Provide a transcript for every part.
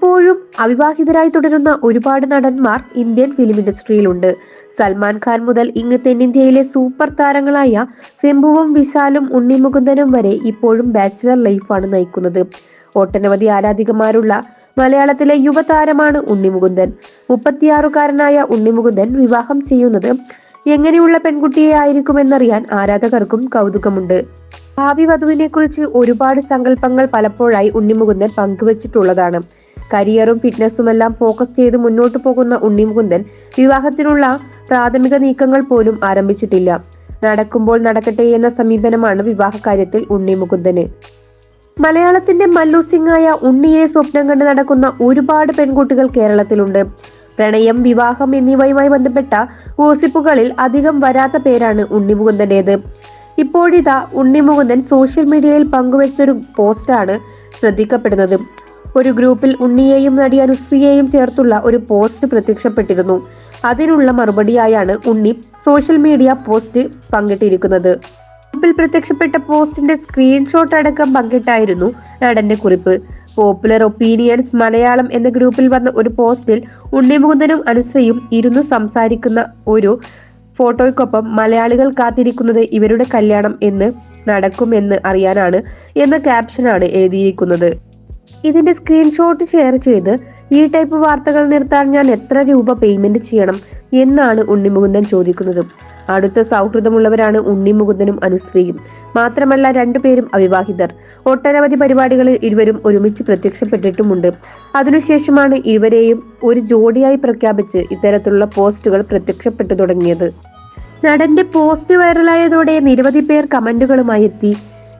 ഇപ്പോഴും അവിവാഹിതരായി തുടരുന്ന ഒരുപാട് നടന്മാർ ഇന്ത്യൻ ഫിലിം ഇൻഡസ്ട്രിയിലുണ്ട്. സൽമാൻ ഖാൻ മുതൽ ഇങ്ങ് തെന്നിന്ത്യയിലെ സൂപ്പർ താരങ്ങളായ ശംഭുവും വിശാലും ഉണ്ണിമുകുന്ദനും വരെ ഇപ്പോഴും ബാച്ചിലർ ലൈഫാണ് നയിക്കുന്നത്. ഒട്ടനവധി ആരാധികമാരുള്ള മലയാളത്തിലെ യുവതാരമാണ് ഉണ്ണിമുകുന്ദൻ. 36കാരനായ ഉണ്ണിമുകുന്ദൻ വിവാഹം ചെയ്യുന്നത് എങ്ങനെയുള്ള പെൺകുട്ടിയെ ആയിരിക്കുമെന്നറിയാൻ ആരാധകർക്കും കൗതുകമുണ്ട്. ഭാവി വധുവിനെ കുറിച്ച് ഒരുപാട് സങ്കല്പങ്ങൾ പലപ്പോഴായി ഉണ്ണിമുകുന്ദൻ പങ്കുവച്ചിട്ടുള്ളതാണ്. കരിയറും ഫിറ്റ്നസുമെല്ലാം ഫോക്കസ് ചെയ്ത് മുന്നോട്ടു പോകുന്ന ഉണ്ണിമുകുന്ദൻ വിവാഹത്തിനുള്ള പ്രാഥമിക നീക്കങ്ങൾ പോലും ആരംഭിച്ചിട്ടില്ല. നടക്കുമ്പോൾ നടക്കട്ടെ എന്ന സമീപനമാണ് വിവാഹകാര്യത്തിൽ ഉണ്ണിമുകുന്ദന്. മലയാളത്തിന്റെ മല്ലു സിംഗായ ഉണ്ണിയെ സ്വപ്നം കണ്ട് നടക്കുന്ന ഒരുപാട് പെൺകുട്ടികൾ കേരളത്തിലുണ്ട്. പ്രണയം, വിവാഹം എന്നിവയുമായി ബന്ധപ്പെട്ട ഗോസിപ്പുകളിൽ അധികം വരാത്ത പേരാണ് ഉണ്ണിമുകുന്ദന്റേത്. ഇപ്പോഴിതാ ഉണ്ണിമുകുന്ദൻ സോഷ്യൽ മീഡിയയിൽ പങ്കുവച്ചൊരു പോസ്റ്റാണ് ശ്രദ്ധിക്കപ്പെടുന്നത്. ഒരു ഗ്രൂപ്പിൽ ഉണ്ണിയെയും നടി അനുശ്രീയെയും ചേർത്തുള്ള ഒരു പോസ്റ്റ് പ്രത്യക്ഷപ്പെട്ടിരുന്നു. അതിനുള്ള മറുപടിയായാണ് ഉണ്ണി സോഷ്യൽ മീഡിയ പോസ്റ്റ് പങ്കിട്ടിരിക്കുന്നത്. ഗ്രൂപ്പിൽ പ്രത്യക്ഷപ്പെട്ട പോസ്റ്റിന്റെ സ്ക്രീൻഷോട്ട് അടക്കം പങ്കിട്ടായിരുന്നു നടന്റെ കുറിപ്പ്. പോപ്പുലർ ഒപ്പീനിയൻസ് മലയാളം എന്ന ഗ്രൂപ്പിൽ വന്ന ഒരു പോസ്റ്റിൽ ഉണ്ണിമുകുന്ദനും അനുശ്രീയും ഇരുന്ന് സംസാരിക്കുന്ന ഒരു ഫോട്ടോയ്ക്കൊപ്പം മലയാളികൾ കാത്തിരിക്കുന്നത് ഇവരുടെ കല്യാണം എന്ന് നടക്കുമെന്ന് അറിയാനാണ് എന്ന ക്യാപ്ഷനാണ് എഴുതിയിരിക്കുന്നത്. ഇതിന്റെ സ്ക്രീൻഷോട്ട് ഷെയർ ചെയ്ത് ഈ ടൈപ്പ് വാർത്തകൾ നിർത്താൻ ഞാൻ എത്ര രൂപ പേയ്മെന്റ് ചെയ്യണം എന്നാണ് ഉണ്ണിമുകുന്ദൻ ചോദിക്കുന്നത്. അടുത്ത സൗഹൃദമുള്ളവരാണ് ഉണ്ണിമുകുന്ദനും അനുശ്രീയും. മാത്രമല്ല രണ്ടുപേരും അവിവാഹിതർ. ഒട്ടനവധി പരിപാടികളിൽ ഇരുവരും ഒരുമിച്ച് പ്രത്യക്ഷപ്പെട്ടിട്ടുമുണ്ട്. അതിനുശേഷമാണ് ഇവരെയും ഒരു ജോഡിയായി പ്രഖ്യാപിച്ച് ഇത്തരത്തിലുള്ള പോസ്റ്റുകൾ പ്രത്യക്ഷപ്പെട്ടു തുടങ്ങിയത്. നടന്റെ പോസ്റ്റ് വൈറലായതോടെ നിരവധി പേർ കമന്റുകളുമായി എത്തി.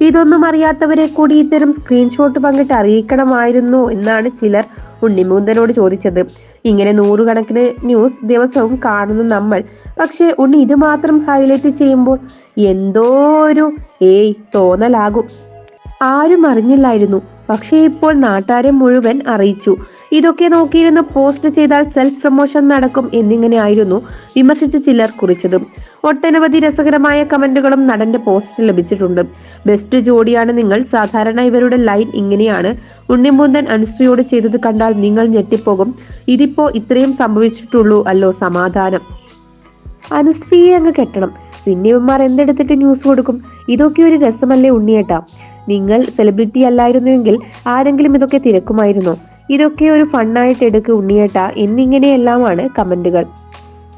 ഇതൊന്നും അറിയാത്തവരെ കൂടി ഇത്തരം സ്ക്രീൻഷോട്ട് പങ്കിട്ട് അറിയിക്കണമായിരുന്നോ എന്നാണ് ചിലർ ഉണ്ണിമുകുന്ദനോട് ചോദിച്ചത്. ഇങ്ങനെ നൂറുകണക്കിന് ന്യൂസ് ദിവസവും കാണുന്ന നമ്മൾ പക്ഷേ ഉണ്ണി ഇത് മാത്രം ഹൈലൈറ്റ് ചെയ്യുമ്പോൾ എന്തോ ഒരു തോന്നലാകും. ആരും അറിഞ്ഞില്ലായിരുന്നു, പക്ഷേ ഇപ്പോൾ നാട്ടുകാരെ മുഴുവൻ അറിയിച്ചു. ഇതൊക്കെ നോക്കിയിരുന്ന് പോസ്റ്റ് ചെയ്താൽ സെൽഫ് പ്രൊമോഷൻ നടക്കും എന്നിങ്ങനെയായിരുന്നു വിമർശിച്ച് ചിലർ കുറിച്ചത്. ഒട്ടനവധി രസകരമായ കമന്റുകളും നടന്റെ പോസ്റ്റിൽ ലഭിച്ചിട്ടുണ്ട്. ബെസ്റ്റ് ജോഡിയാണ് നിങ്ങൾ. സാധാരണ ഇവരുടെ ലൈൻ ഇങ്ങനെയാണ്: ഉണ്ണിമുകുന്ദൻ അനുശ്രീയോട് ചെയ്തത് കണ്ടാൽ നിങ്ങൾ ഞെട്ടിപ്പോകും. ഇതിപ്പോ ഇത്രയും സംഭവിച്ചിട്ടുള്ളൂ അല്ലോ, സമാധാനം. അനുശ്രീയെ അങ്ങ് കെട്ടണം, പിന്നെ ഇവന്മാർ എന്തെടുത്തിട്ട് ന്യൂസ് കൊടുക്കും. ഇതൊക്കെ ഒരു രസമല്ലേ ഉണ്ണിയേട്ടാ? നിങ്ങൾ സെലിബ്രിറ്റി അല്ലായിരുന്നുവെങ്കിൽ ആരെങ്കിലും ഇതൊക്കെ തിരക്കുമായിരുന്നോ? ഇതൊക്കെ ഒരു ഫണ്ണായിട്ട് എടുക്ക് ഉണ്ണിയേട്ടാ എന്നിങ്ങനെയെല്ലാമാണ് കമന്റുകൾ.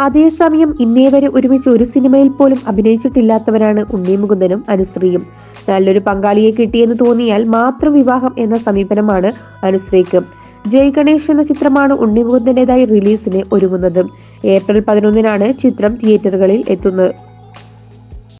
അതേസമയം ഇന്നേ വരെ ഒരുമിച്ച് ഒരു സിനിമയിൽ പോലും അഭിനയിച്ചിട്ടില്ലാത്തവരാണ് ഉണ്ണിമുകുന്ദനും അനുശ്രീയും. നല്ലൊരു പങ്കാളിയെ കിട്ടിയെന്ന് തോന്നിയാൽ മാത്രം വിവാഹം എന്ന സമീപനമാണ് അനുശ്രീക്ക്. ജയ് ഗണേഷ് എന്ന ചിത്രമാണ് ഉണ്ണിമുകുന്ദന്റേതായി റിലീസിന് ഒരുങ്ങുന്നത്. ഏപ്രിൽ 11-നാണ് ചിത്രം തിയേറ്ററുകളിൽ എത്തുന്നത്.